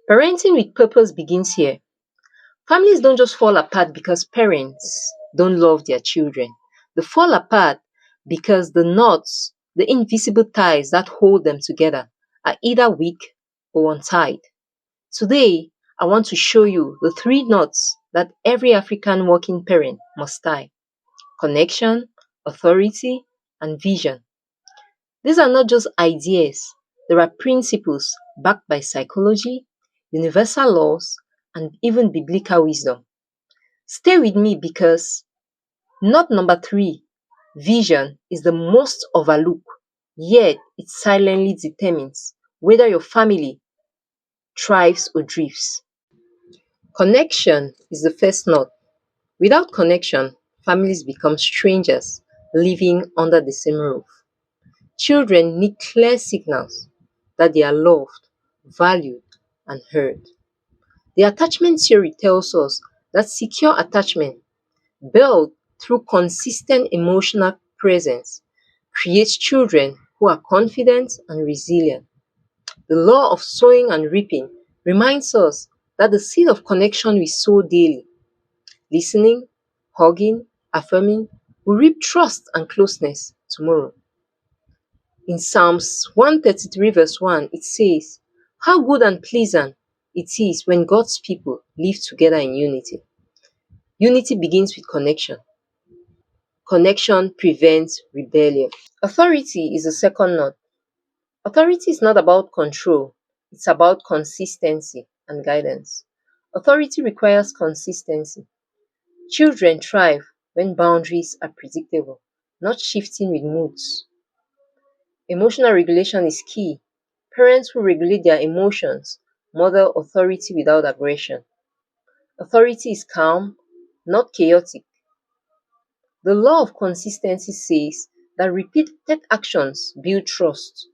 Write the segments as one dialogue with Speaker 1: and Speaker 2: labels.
Speaker 1: Parenting with purpose begins here. Families don't just fall apart because parents don't love their children. They fall apart because the knots, the invisible ties that hold them together, are either weak or untied. Today, I want to show you the three knots that every African working parent must tie: connection, authority, and vision. These are not just ideas, there are principles backed by psychology, universal laws, and even biblical wisdom. Stay with me because knot number three, vision, is the most overlooked, yet it silently determines whether your family thrives or drifts. Connection is the first knot. Without connection, families become strangers living under the same roof. Children need clear signals that they are loved, valued, and heard. The attachment theory tells us that secure attachment, built through consistent emotional presence, creates children who are confident and resilient. The law of sowing and reaping reminds us that the seed of connection we sow daily, listening, hugging, affirming, will reap trust and closeness tomorrow. In Psalms 133 verse 1, it says, "How good and pleasant it is when God's people live together in unity." Unity begins with connection. Connection prevents rebellion. Authority is the second knot. Authority is not about control, it's about consistency and guidance. Authority requires consistency. Children thrive when boundaries are predictable, not shifting with moods. Emotional regulation is key. Parents who regulate their emotions model authority without aggression. Authority is calm, not chaotic. The law of consistency says that repeated actions build trust,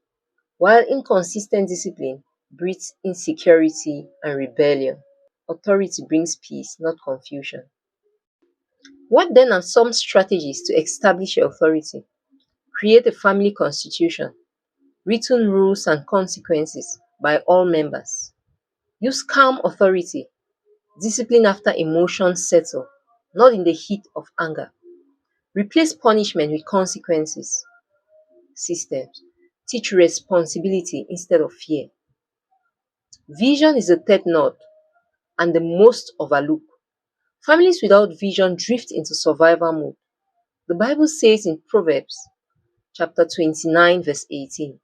Speaker 1: while inconsistent discipline breeds insecurity and rebellion. Authority brings peace, not confusion. What then are some strategies to establish your authority? Create a family constitution, written rules and consequences by all members. Use calm authority, discipline after emotions settle, not in the heat of anger. Replace punishment with consequences. Systems. Teach responsibility instead of fear. Vision is the third knot and the most overlooked. Families without vision drift into survival mode. The Bible says in Proverbs chapter 29 verse 18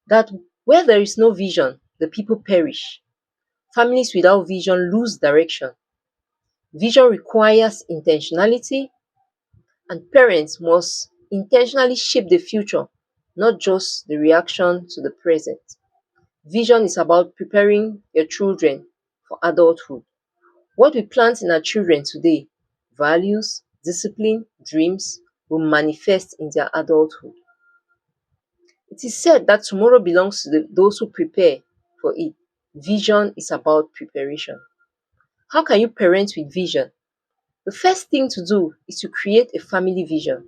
Speaker 1: that where there is no vision, the people perish. Families without vision lose direction. Vision requires intentionality, and parents must intentionally shape the future, not just the reaction to the present. Vision is about preparing your children for adulthood. What we plant in our children today, values, discipline, dreams, will manifest in their adulthood. It is said that tomorrow belongs to those who prepare for it. Vision is about preparation. How can you parent with vision? The first thing to do is to create a family vision.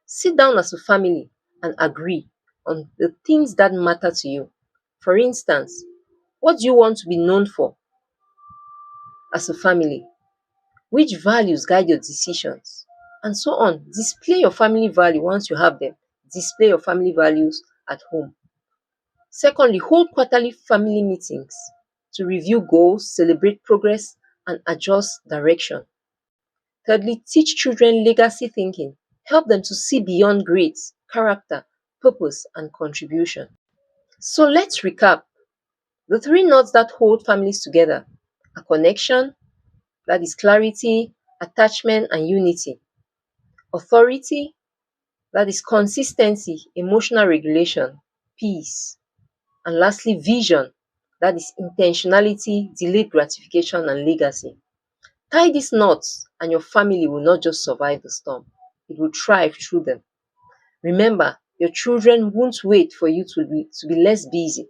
Speaker 1: Sit down as a family and agree on the things that matter to you. For instance, what do you want to be known for as a family? Which values guide your decisions? And so on. Display your family value once you have them. Display your family values at home. Secondly, hold quarterly family meetings to review goals, celebrate progress, and adjust direction. Thirdly, teach children legacy thinking. Help them to see beyond grades, character, purpose, and contribution. So let's recap. The three knots that hold families together are connection, that is clarity, attachment, and unity. Authority, that is consistency, emotional regulation, peace. And lastly, vision, that is intentionality, delayed gratification, and legacy. Tie these knots, and your family will not just survive the storm, it will thrive through them. Remember, your children won't wait for you to be less busy.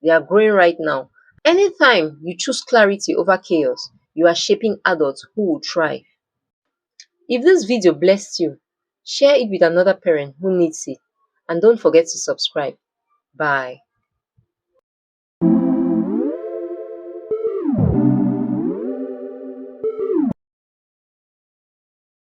Speaker 1: They are growing right now. Anytime you choose clarity over chaos, you are shaping adults who will thrive. If this video blessed you, share it with another parent who needs it. And don't forget to subscribe. Bye.